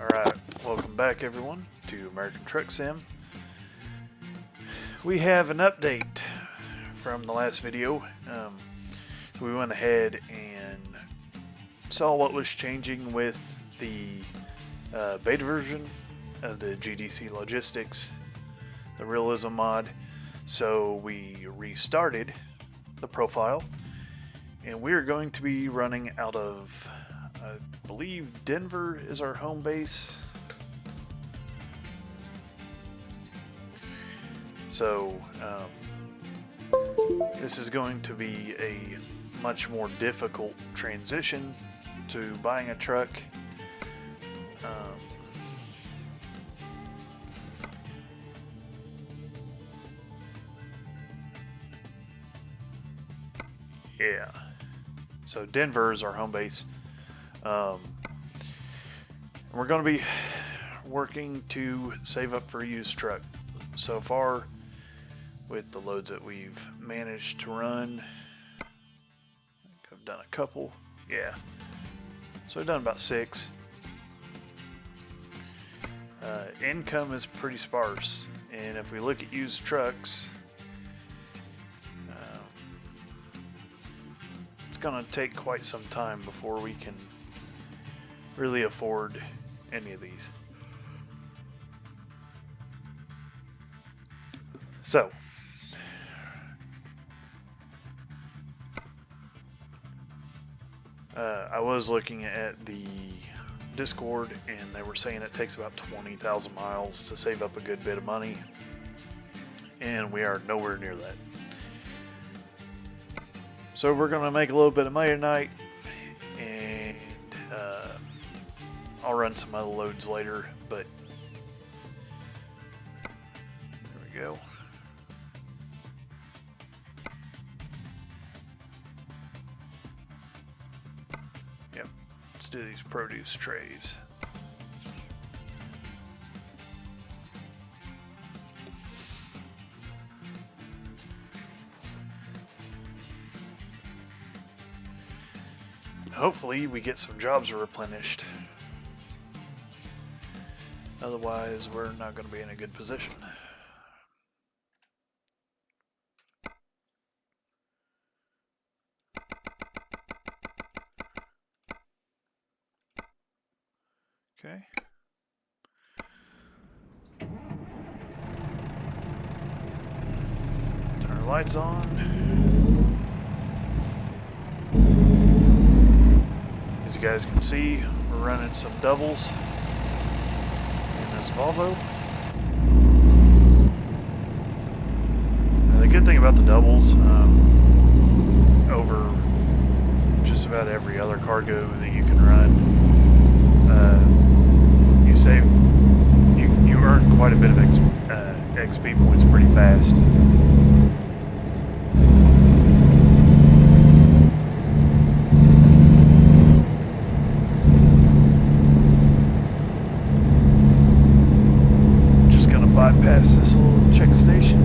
Alright, welcome back everyone to American Truck Sim. We have an update from the last video. We went ahead and saw what was changing with the beta version of the GDC Logistics, the Realism mod. So we restarted the profile, and we're going to be running out of, I believe Denver is our home base. So this is going to be a much more difficult transition to buying a truck. Yeah, so Denver is our home base. We're going to be working to save up for a used truck. So far, with the loads that we've managed to run, I think I've done a couple. Yeah, so I've done about 6. Income is pretty sparse, and if we look at used trucks, it's going to take quite some time before we can really afford any of these. So, I was looking at the Discord, and they were saying it takes about 20,000 miles to save up a good bit of money, and we are nowhere near that. So we're going to make a little bit of money tonight, and I'll run some other loads later, but there we go. Yep, let's do these produce trays. Hopefully we get some jobs replenished. Otherwise, we're not going to be in a good position. Okay. Turn our lights on. As you guys can see, we're running some doubles in this Volvo. Now, the good thing about the doubles, over just about every other cargo that you can run, you earn quite a bit of XP points pretty fast. Bypass this little check station.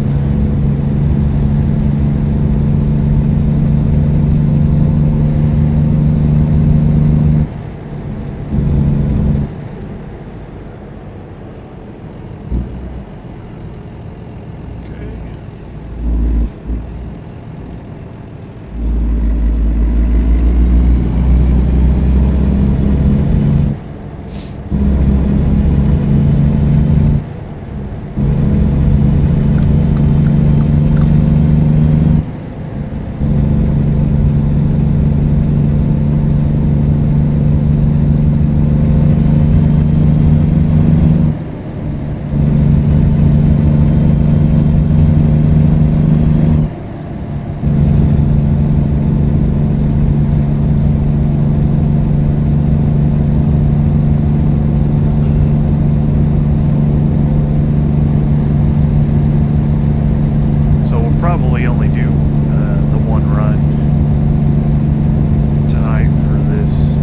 Probably only do the one run tonight for this,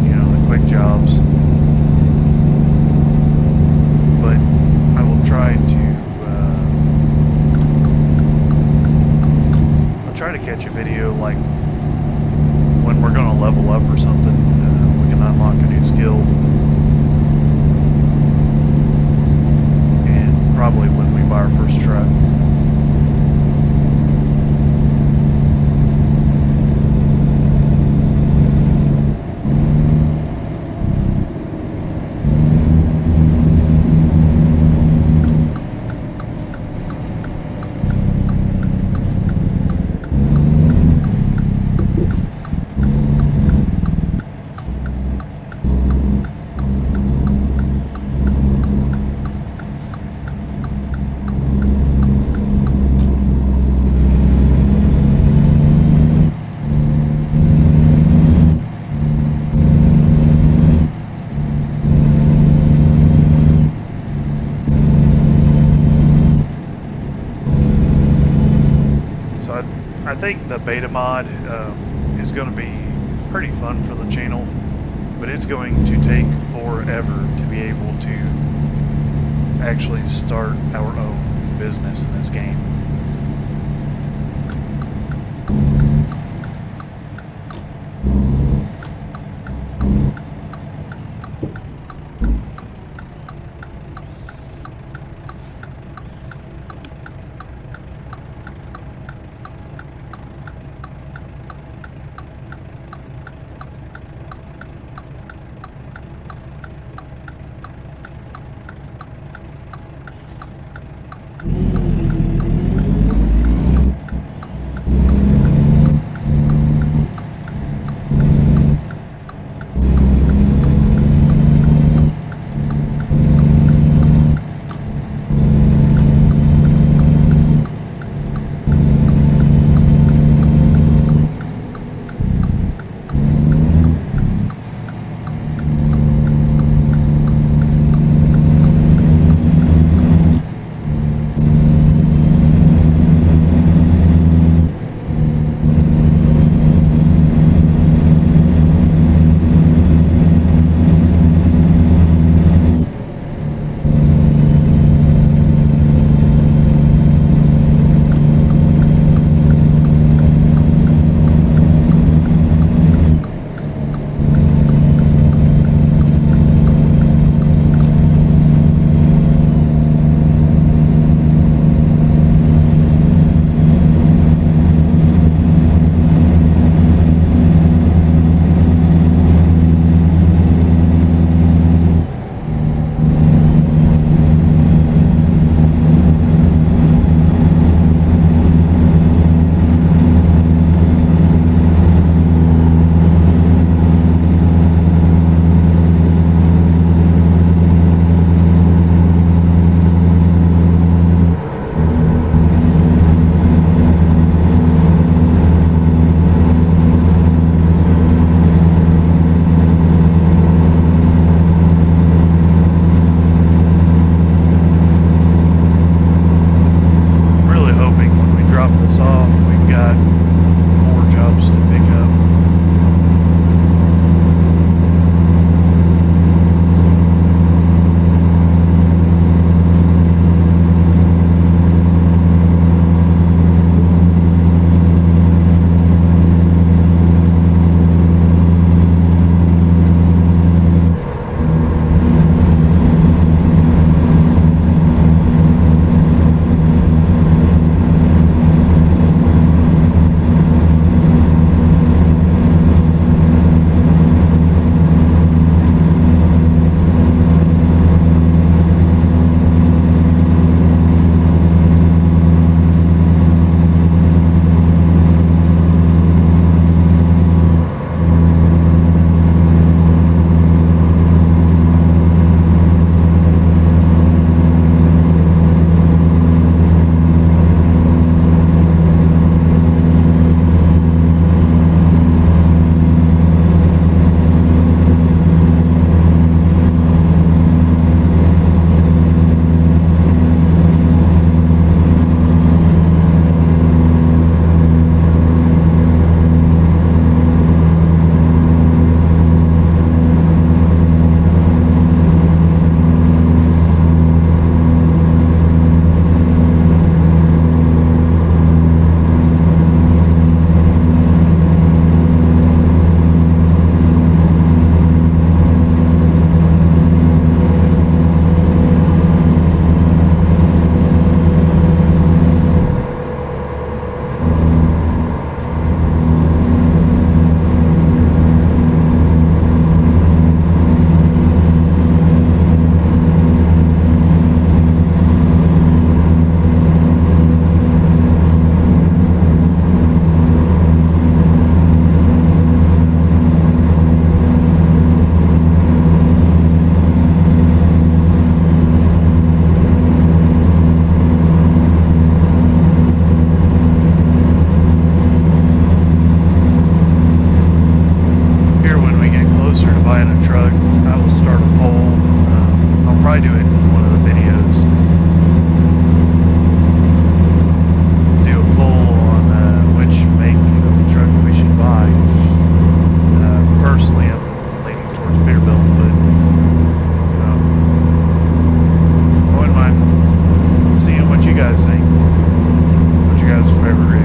the quick jobs. But I will try to catch a video like when we're going to level up or something. We can unlock a new skill. And probably when we buy our first truck. I think the beta mod is going to be pretty fun for the channel, but it's going to take forever to be able to actually start our own business in this game. buying a truck, I will start a poll. I'll probably do it in one of the videos. Do a poll on which make of truck we should buy. Personally, I'm leaning towards Peterbilt, but I wouldn't mind seeing what you guys think. What's your guys' favorite rig?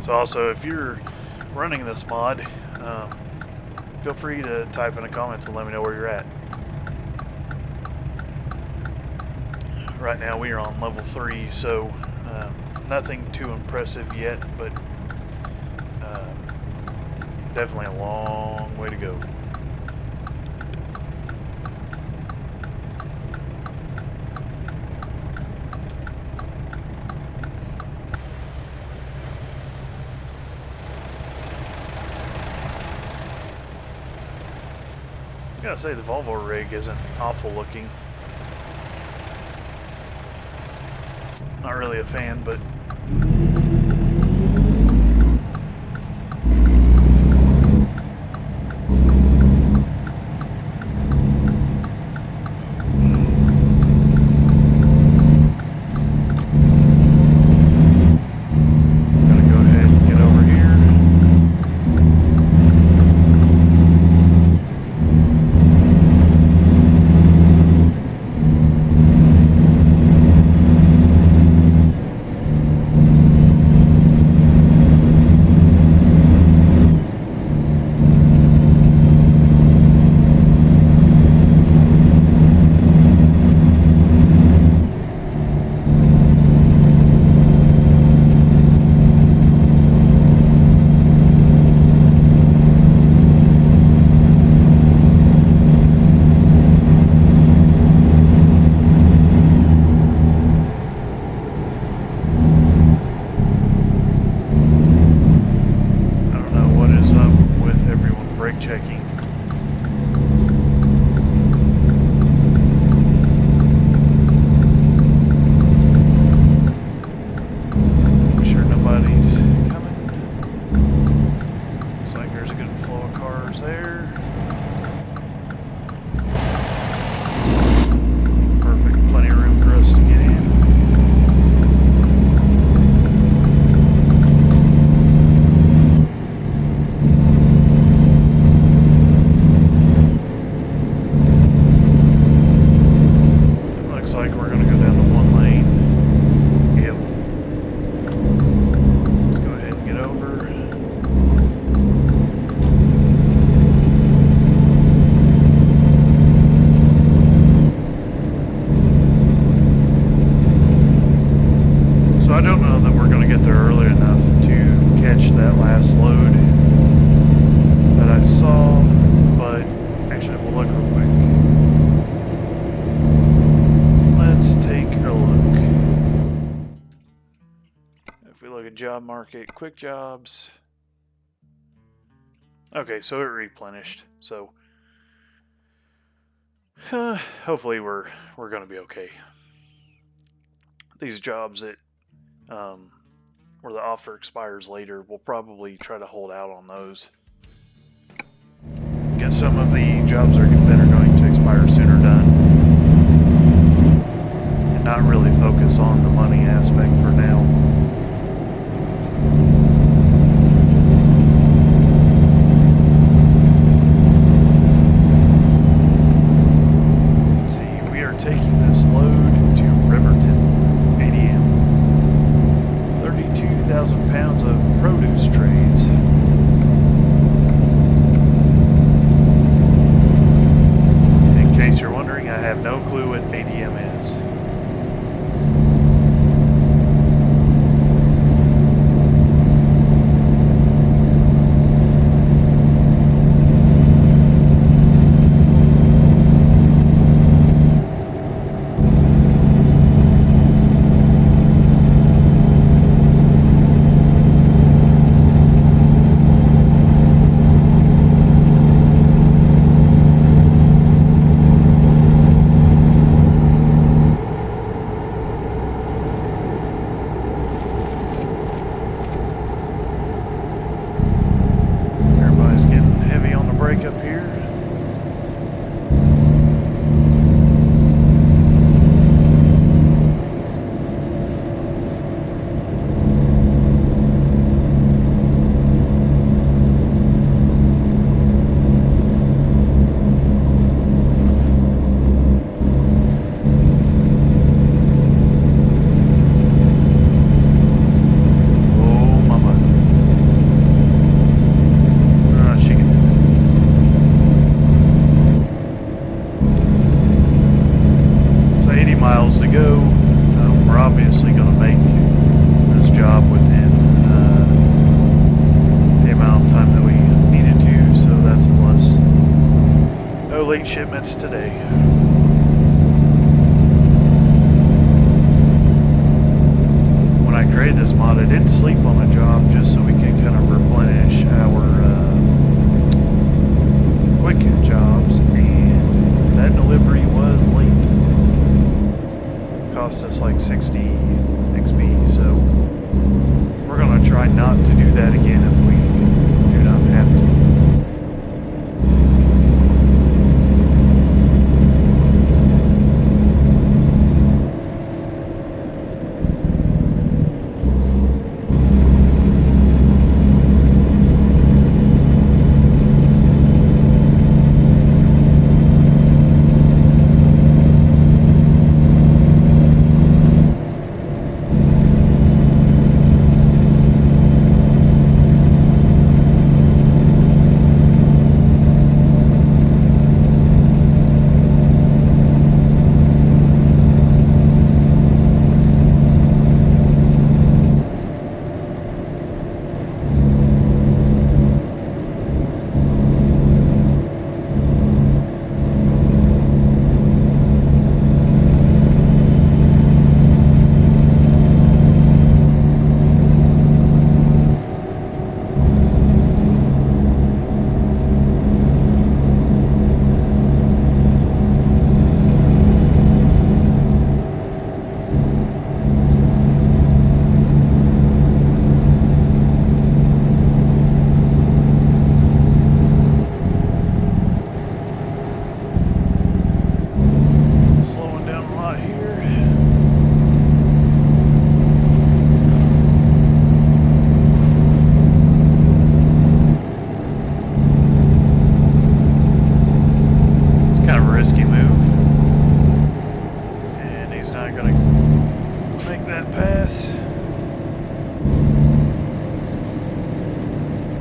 So also, if you're running this mod, feel free to type in the comments and let me know where you're at. Right now we are on level 3, so nothing too impressive yet, but definitely a long way to go. I gotta say, the Volvo rig isn't awful looking. Not really a fan, but look real quick. Let's take a look. If we look at job market, quick jobs. Okay, so it replenished. So hopefully we're going to be okay. These jobs that where the offer expires later, we'll probably try to hold out on those. Get some of the jobs that are going to expire sooner done, and not really focus on the money aspect for now. Let's see, we are taking this load to Riverton, ADM. 32,000 pounds of produce trays. In case you're wondering, I have no clue what ADM is. Up here. Miles to go. We're obviously going to make this job within the amount of time that we needed to, so that's a plus. No late shipments today. When I created this mod, I did sleep on a job just so we could kind of replenish our quick jobs, and that delivery was late. Cost us like 60 XP, so we're going to try not to do that again if we do not have to.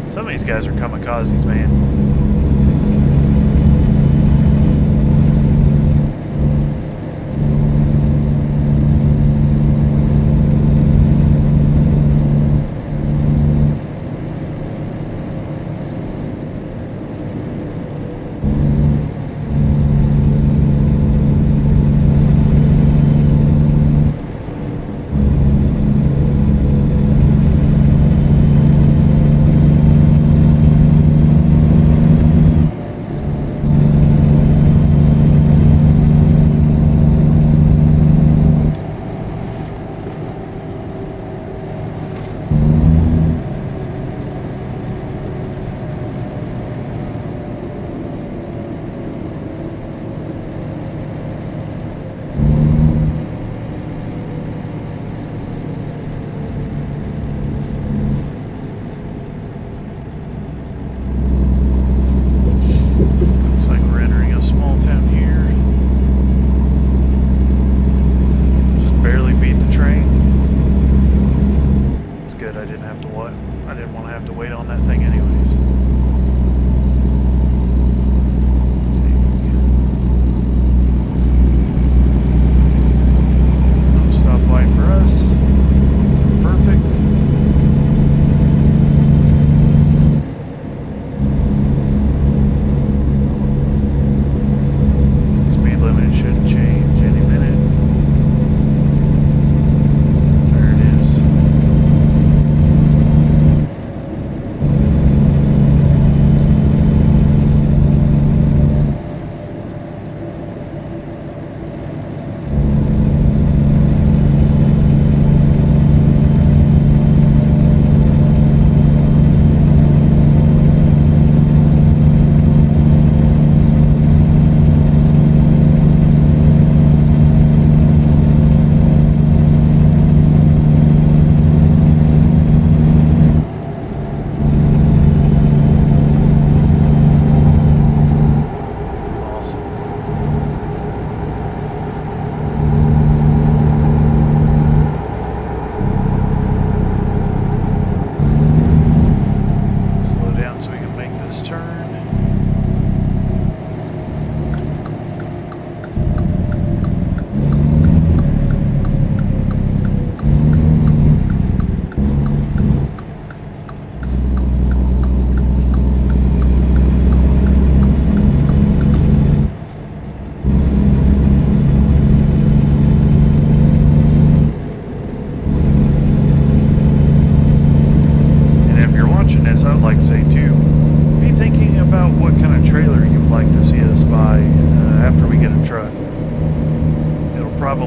Some of these guys are kamikazes, man.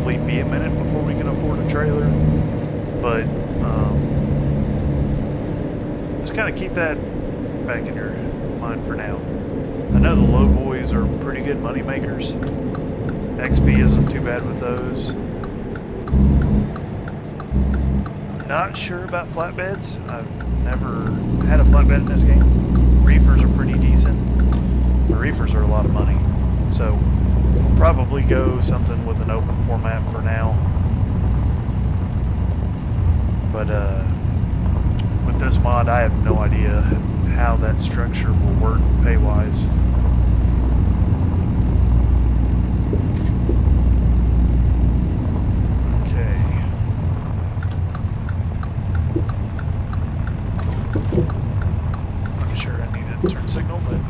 probably be a minute before we can afford a trailer, but just kind of keep that back in your mind for now. I know the low boys are pretty good money makers. XP isn't too bad with those. I'm not sure about flatbeds. I've never had a flatbed in this game. Reefers are pretty decent. The reefers are a lot of money. So we'll probably go something with an open format for now. But with this mod, I have no idea how that structure will work pay-wise. Okay. I'm sure I need a turn signal, but...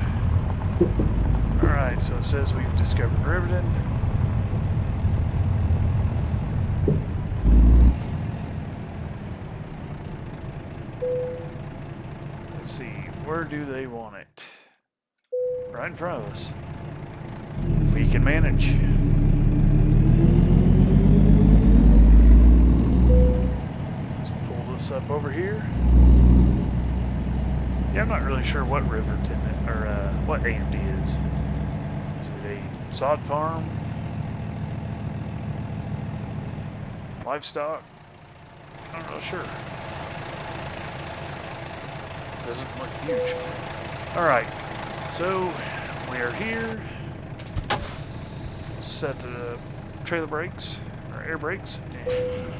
Alright, so it says we've discovered Riverton. Let's see, where do they want it? Right in front of us. We can manage. Let's pull this up over here. Yeah, I'm not really sure what Riverton or what AMD is. Is it a sod farm? Livestock? I'm not really sure. Doesn't look huge. Alright, so we are here. Set the trailer brakes, or air brakes, and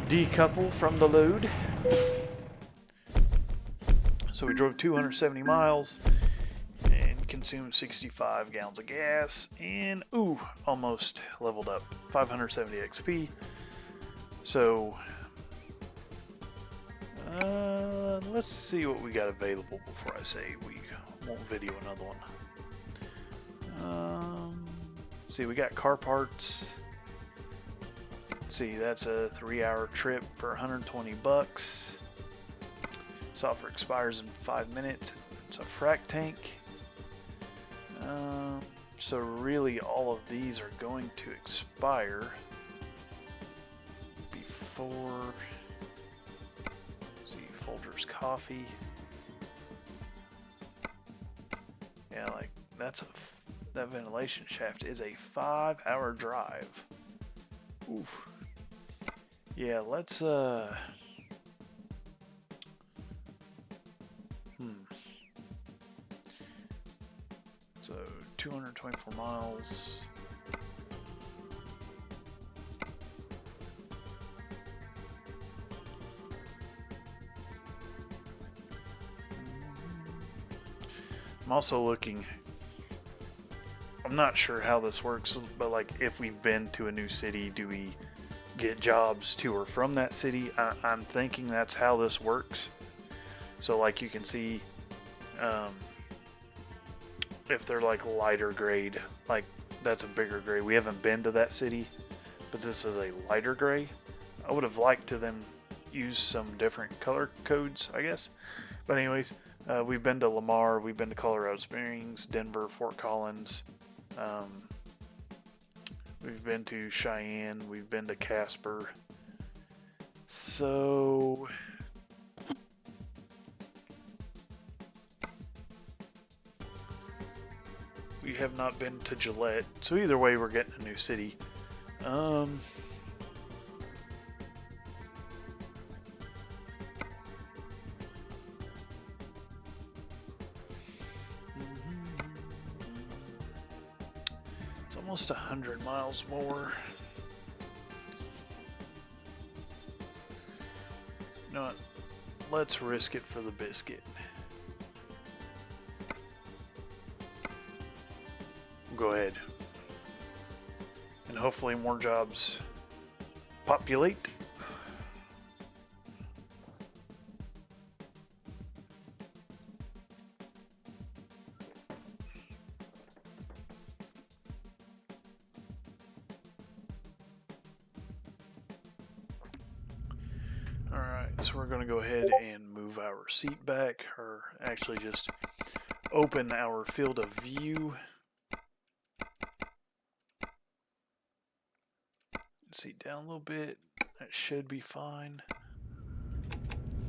decouple from the load. So we drove 270 miles and consumed 65 gallons of gas and, ooh, almost leveled up. 570 XP. So, let's see what we got available before I say we won't video another one. See, we got car parts. Let's see, that's a 3-hour trip for 120 bucks. Software expires in 5 minutes. It's a frac tank. So really all of these are going to expire before... Let's see, Folgers coffee. Yeah, like that's that ventilation shaft is a 5-hour drive. Oof. Yeah, let's So 224 miles. I'm also looking, I'm not sure how this works, but like if we've been to a new city, do we get jobs to or from that city? I'm thinking that's how this works. So like you can see, if they're like lighter grade, like that's a bigger grade. We haven't been to that city, but this is a lighter gray. I would have liked to them use some different color codes, I guess. But anyways, we've been to Lamar, we've been to Colorado Springs, Denver, Fort Collins. We've been to Cheyenne, we've been to Casper. So we have not been to Gillette. So either way, we're getting a new city. It's almost 100 miles more. You know what? Let's risk it for the biscuit. Go ahead. And hopefully more jobs populate. Alright, so we're going to go ahead and move our seat back, or actually just open our field of view. See, down a little bit. That should be fine.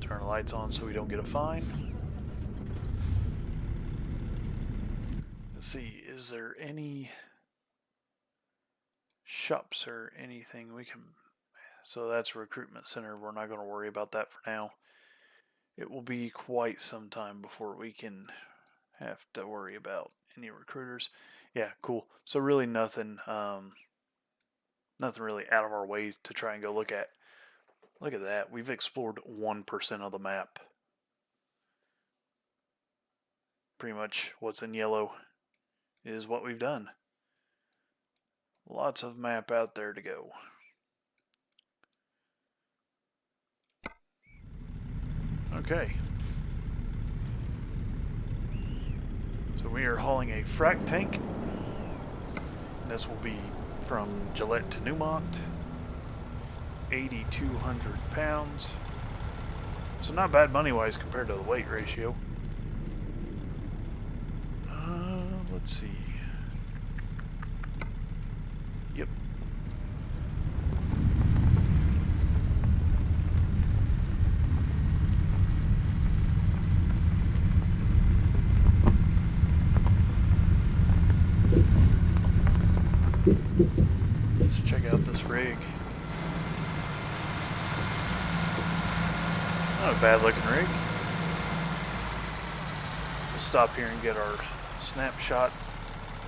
Turn the lights on so we don't get a fine. Let's see, is there any shops or anything we can... So that's a recruitment center. We're not going to worry about that for now. It will be quite some time before we can have to worry about any recruiters. Yeah, cool. So really nothing, nothing really out of our way to try and go look at. Look at that. We've explored 1% of the map. Pretty much what's in yellow is what we've done. Lots of map out there to go. Okay. So we are hauling a frac tank. This will be from Gillette to Newmont. 8,200 pounds. So not bad money-wise compared to the weight ratio. Let's see. Yep. Let's check out this rig. Not a bad looking rig. We'll stop here and get our snapshot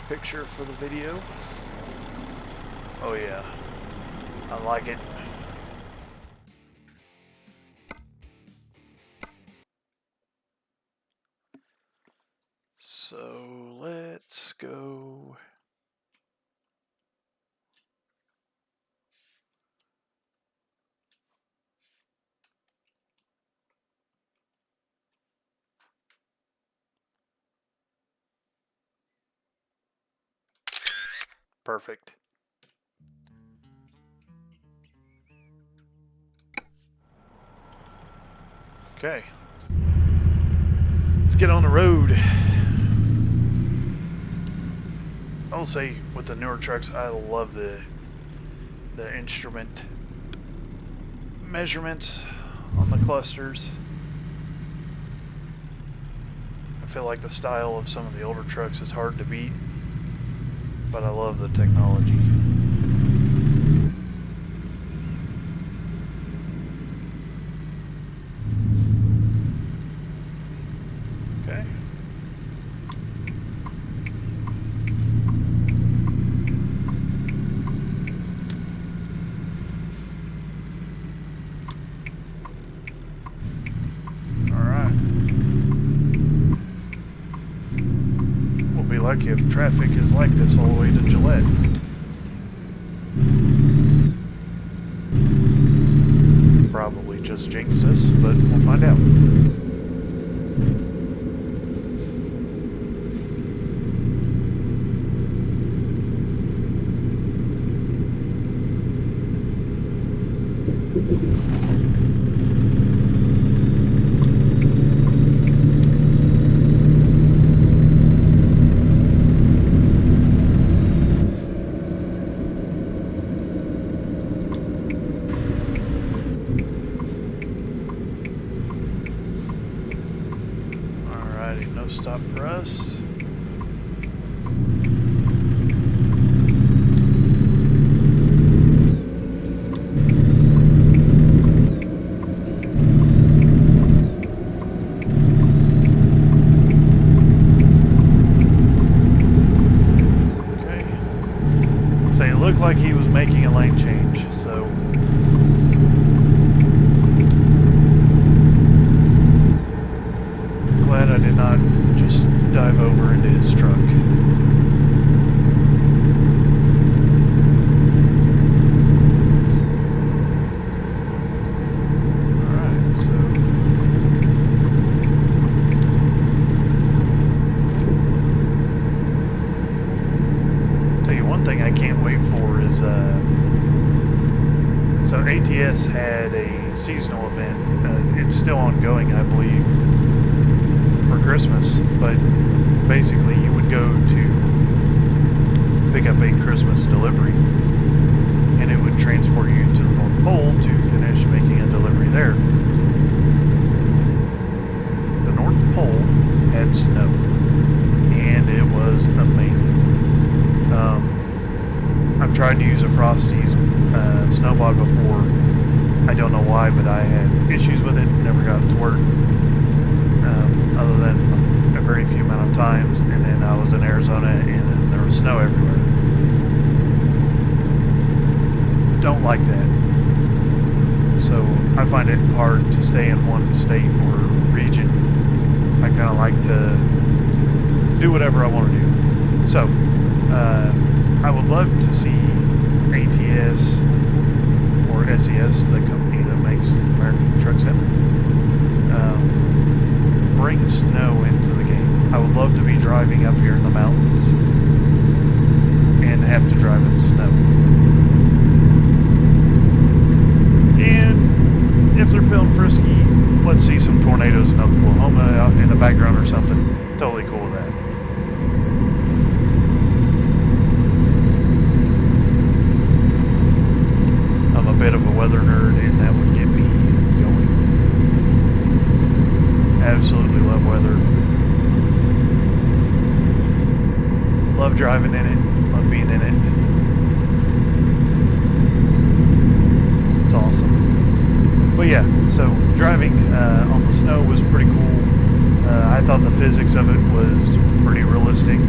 picture for the video. Oh yeah, I like it. So let's go. Perfect. Okay. Let's get on the road. I will say with the newer trucks, I love the instrument measurements on the clusters. I feel like the style of some of the older trucks is hard to beat, but I love the technology. Okay. Lucky if traffic is like this all the way to Gillette. Probably just jinxed us, but we'll find out. No stop for us. Okay. So it looked like he was making a lane change, so glad I did not just dive over into his truck. Alright, so tell you one thing I can't wait for is so ATS had a seasonal event. It's still ongoing, I believe, for Christmas, but basically you would go to pick up a Christmas delivery and it would transport you to the North Pole to finish making a delivery there. The North Pole had snow, and it was amazing. I've tried to use a Frosty's Snowbot before. I don't know why, but I had issues with it, never got it to work, other than a very few amount of times, and then I was in Arizona and then there was snow everywhere. Don't like that. So I find it hard to stay in one state or region. I kind of like to do whatever I want to do. So I would love to see ATS or SES, the company that makes American Truck Sim, bring snow into the game. I would love to be driving up here in the mountains and have to drive in snow. And if they're feeling frisky, let's see some tornadoes in Oklahoma out in the background or something. Totally cool with that. I'm a bit of a weather nerd, and that would get me going. Absolutely love weather. Love driving in it. Love being in it. It's awesome. But yeah, so driving on the snow was pretty cool. I thought the physics of it was pretty realistic.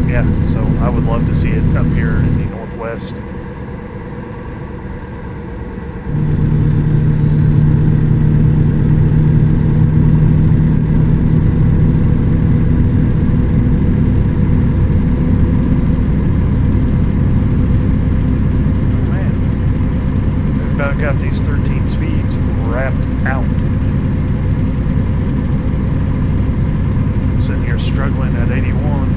Yeah, so I would love to see it up here in the Northwest. Got these 13 speeds wrapped out. Sitting here struggling at 81.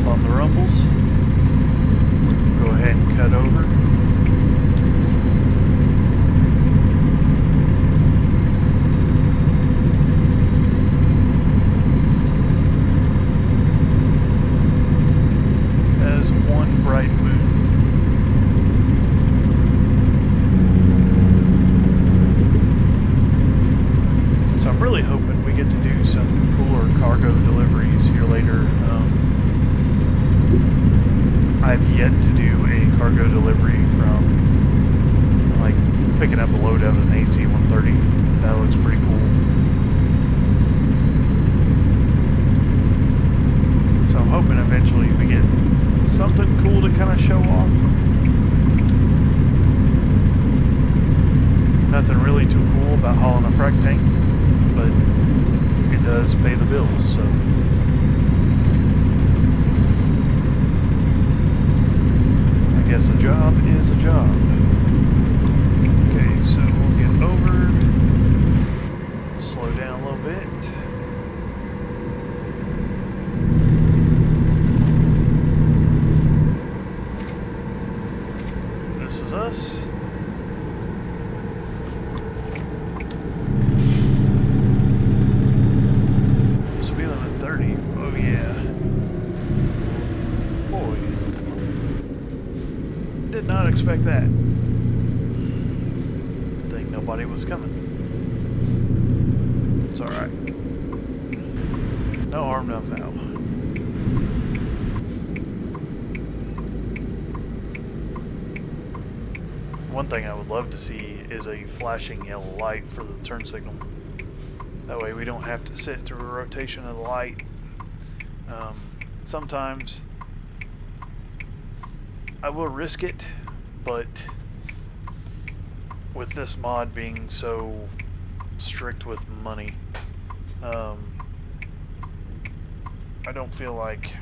On the rumbles. Go ahead and cut over. As one bright moon. So I'm really hoping we get to do some cooler cargo deliveries here later. I've yet to do a cargo delivery from, like, picking up a load out of an AC-130. That looks pretty cool. So I'm hoping eventually we get something cool to kind of show off. Nothing really too cool about hauling a frac tank, but it does pay the bills, so... I guess a job is a job. Okay, so we'll get over, slow down a little bit. This is us. Speeding at 30. Oh yeah. Boy. Did not expect that. Think nobody was coming. It's alright. No harm, no foul. One thing I would love to see is a flashing yellow light for the turn signal. That way we don't have to sit through a rotation of the light. Sometimes I will risk it, but with this mod being so strict with money. I don't feel like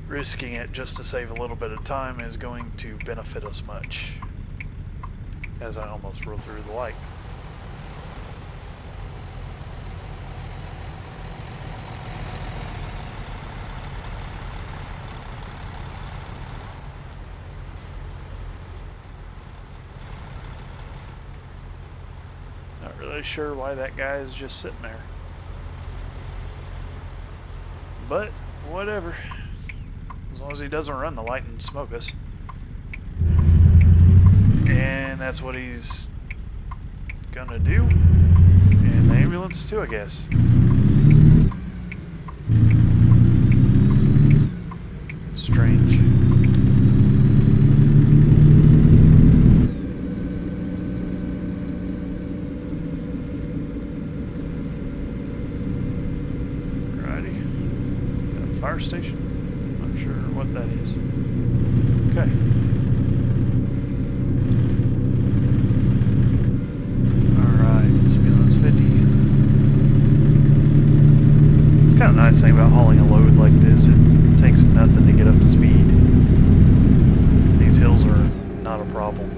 risking it just to save a little bit of time is going to benefit us much. As I almost rolled through the light. Not really sure why that guy is just sitting there. But, whatever. As long as he doesn't run the light and smoke us. And that's what he's gonna do. And the ambulance too, I guess. Strange. Alrighty. Got a fire station. Not sure what that is. Okay. Speed limit's 50. It's kind of nice thing about hauling a load like this. It takes nothing to get up to speed. These hills are not a problem.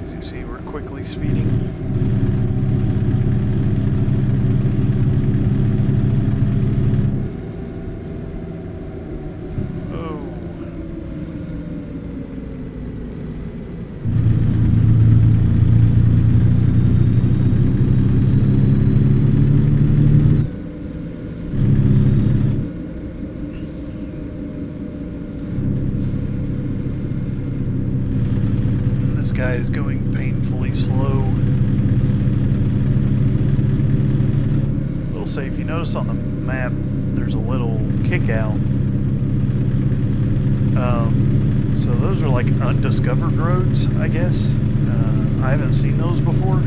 As you see, we're quickly speeding. This guy is going painfully slow. We'll say, if you notice on the map, there's a little kick out. So those are like undiscovered roads, I guess. I haven't seen those before.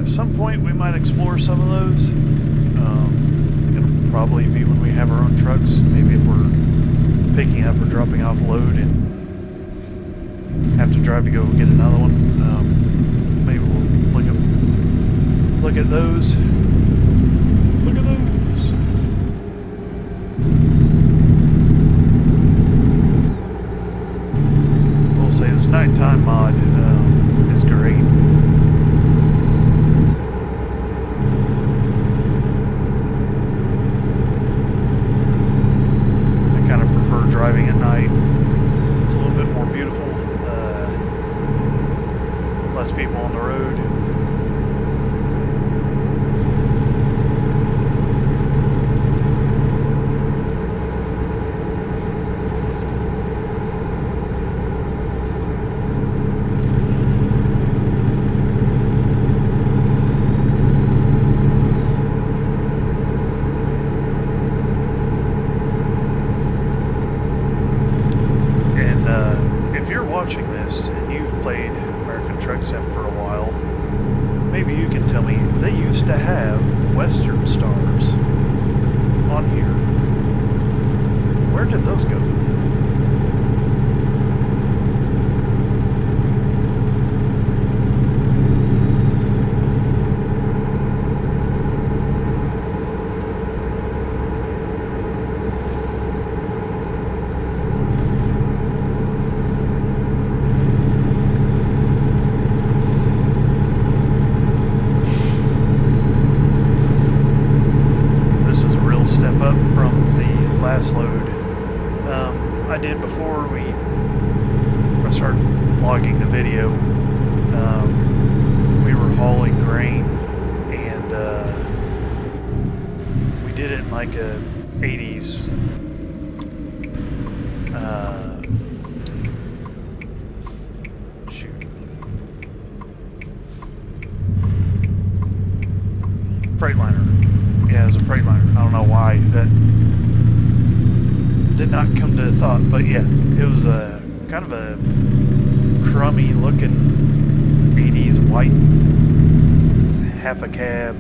At some point, we might explore some of those. It'll probably be when we have our own trucks. Maybe if we're picking up or dropping off load and have to drive to go get another one. Maybe we'll look at those. Look at those. We'll say this nighttime mod is great. Driving at night. It's a little bit more beautiful. Less people on the road. Watching this and you've played American Truck Sim for a while, maybe you can tell me, they used to have Western Stars on here. Where did those go? Step up from the last load I did before I started logging the video. We were hauling grain and we did it in like a 80s Freightliner. Yeah, it was a Freightliner. I don't know why that did not come to thought, but yeah, it was a kind of a crummy looking 80s white half a cab.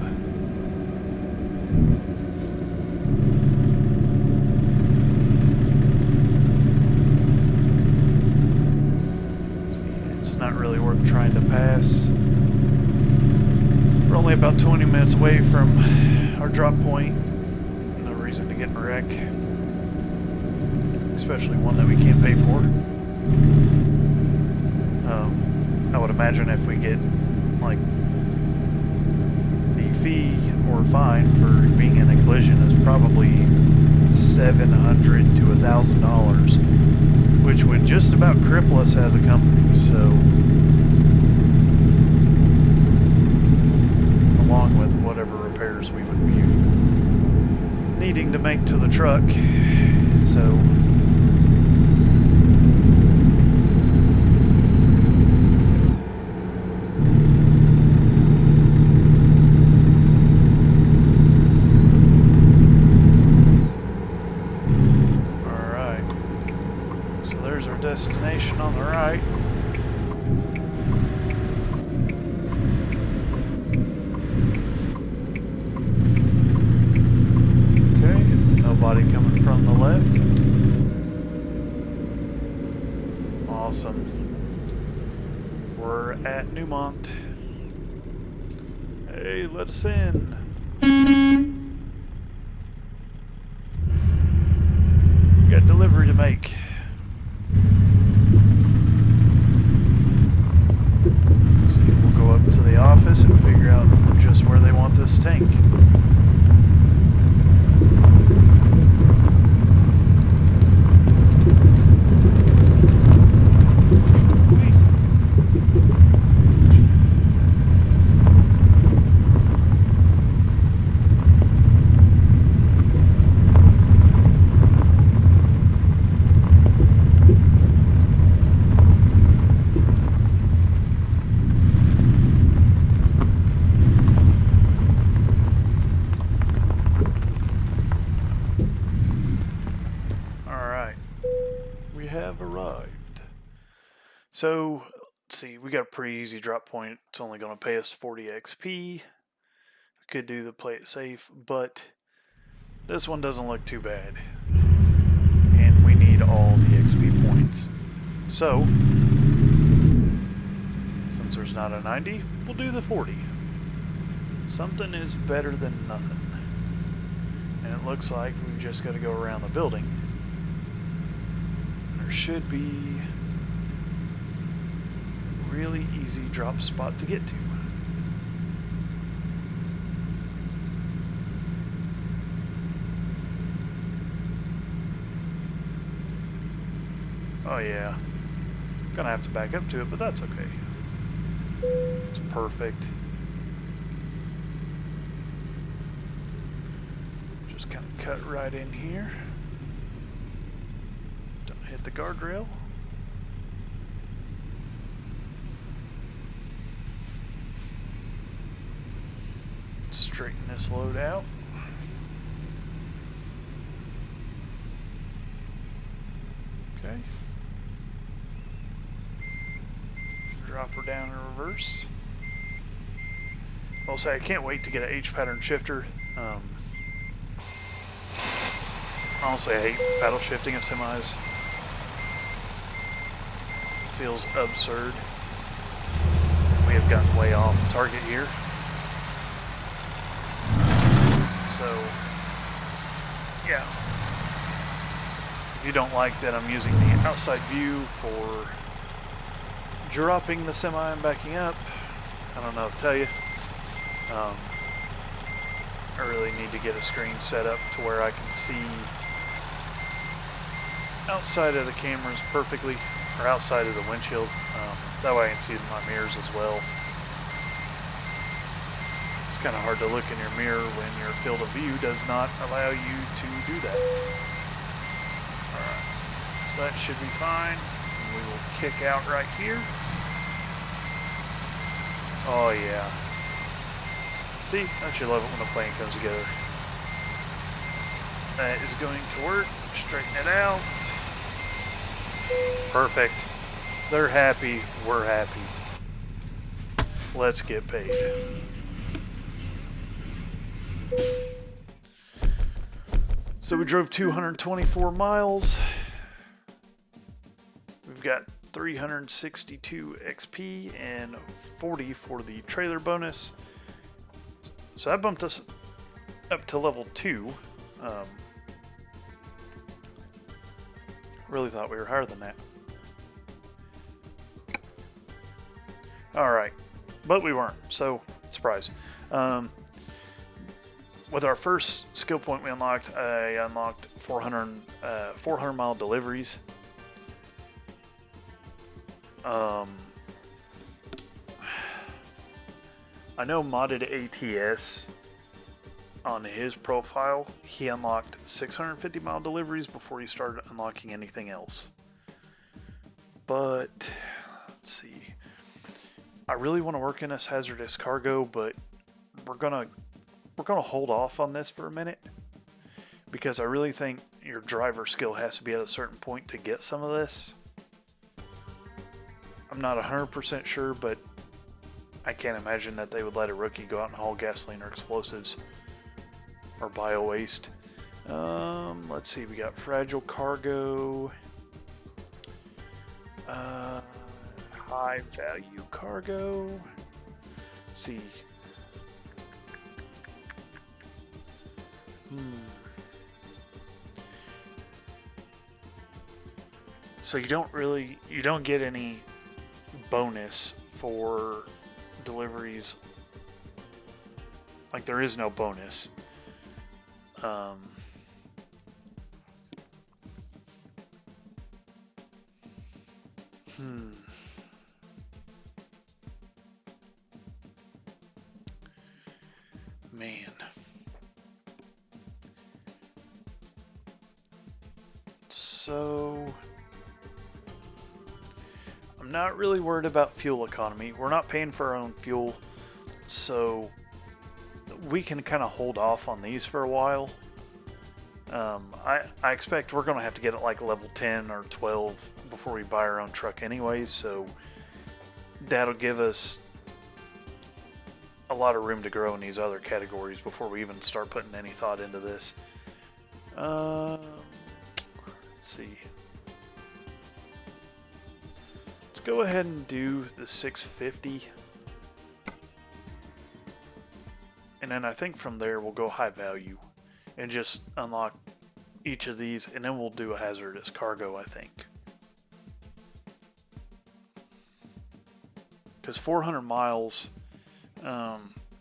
It's not really worth trying to pass. We're only about 20 minutes away from our drop point. No reason to get in a wreck. Especially one that we can't pay for. I would imagine if we get, like, the fee or fine for being in a collision is probably $700 to $1,000, which would just about cripple us as a company, so along with whatever repairs we would be needing to make to the truck. So destination on the right. Okay, nobody coming from the left. Awesome. We're at Newmont. Hey, let us in. We got delivery to make. Up to the office and figure out just where they want this tank. So, let's see, we got a pretty easy drop point. It's only going to pay us 40 XP. We could do the play it safe, but this one doesn't look too bad. And we need all the XP points. So, since there's not a 90, we'll do the 40. Something is better than nothing. And it looks like we've just got to go around the building. There should be really easy drop spot to get to. Oh yeah, gonna have to back up to it, but that's okay. It's perfect. Just kind of cut right in here. Don't hit the guardrail. Straighten this load out. Okay. Drop her down in reverse. I'll say I can't wait to get an H-pattern shifter. Honestly, I hate paddle shifting of semis. It feels absurd. We have gotten way off target here. So, yeah. If you don't like that I'm using the outside view for dropping the semi and backing up, I don't know what to tell you. I really need to get a screen set up to where I can see outside of the cameras perfectly, or outside of the windshield. That way I can see my mirrors as well. It's kind of hard to look in your mirror when your field of view does not allow you to do that. Alright, so that should be fine. And we will kick out right here. Oh yeah. See, don't you love it when a plane comes together? That is going to work. Straighten it out. Perfect. They're happy, we're happy. Let's get paid. So we drove 224 miles. We've got 362 XP and 40 for the trailer bonus. So that bumped us up to level 2. Really thought we were higher than that. Alright, but we weren't, so surprise. With our first skill point we unlocked, I unlocked 400 mile deliveries. I know Modded ATS on his profile, he unlocked 650 mile deliveries before he started unlocking anything else. But let's see. I really want to work in this hazardous cargo, but we're gonna hold off on this for a minute because I really think your driver skill has to be at a certain point to get some of this. I'm not 100% sure, but I can't imagine that they would let a rookie go out and haul gasoline or explosives or bio waste. Let's see, we got fragile cargo, high value cargo. Let's see. So you don't get any bonus for deliveries. Like, there is no bonus. Man. So I'm not really worried about fuel economy. We're not paying for our own fuel, so we can kind of hold off on these for a while. I expect we're going to have to get it like level 10 or 12 before we buy our own truck anyways, so that'll give us a lot of room to grow in these other categories before we even start putting any thought into this. Let's see. Let's go ahead and do the 650. And then I think from there we'll go high value and just unlock each of these, and then we'll do a hazardous cargo, I think. Because 400 miles,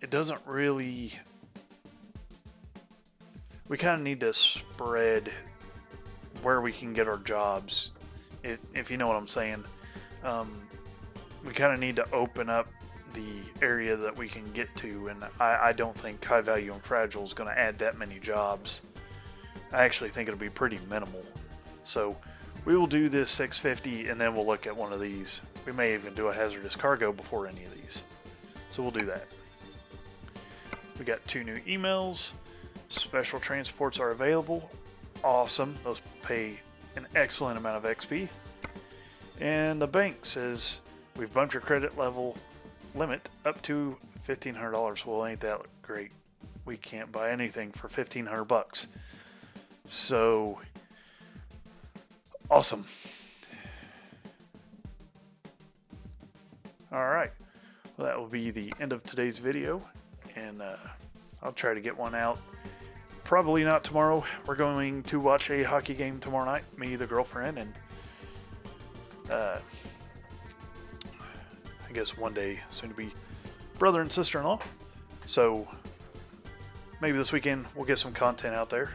it doesn't really... We kind of need to spread where we can get our jobs, if you know what I'm saying. We kind of need to open up the area that we can get to, and I don't think high value and fragile is going to add that many jobs. I actually think it'll be pretty minimal. So we will do this 650 and then we'll look at one of these. We may even do a hazardous cargo before any of these. So we'll do that. We got 2 new emails. Special transports are available. Awesome. Those pay an excellent amount of XP. And the bank says we've bumped your credit level limit up to $1,500. Well, ain't that great? We can't buy anything for $1,500. So awesome. All right. Well, that will be the end of today's video, and I'll try to get one out. Probably not tomorrow. We're going to watch a hockey game tomorrow night. Me, the girlfriend, and I guess one day soon to be brother and sister-in-law. So maybe this weekend we'll get some content out there.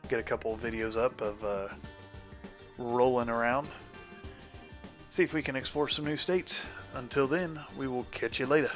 Get a couple of videos up of rolling around. See if we can explore some new states. Until then, we will catch you later.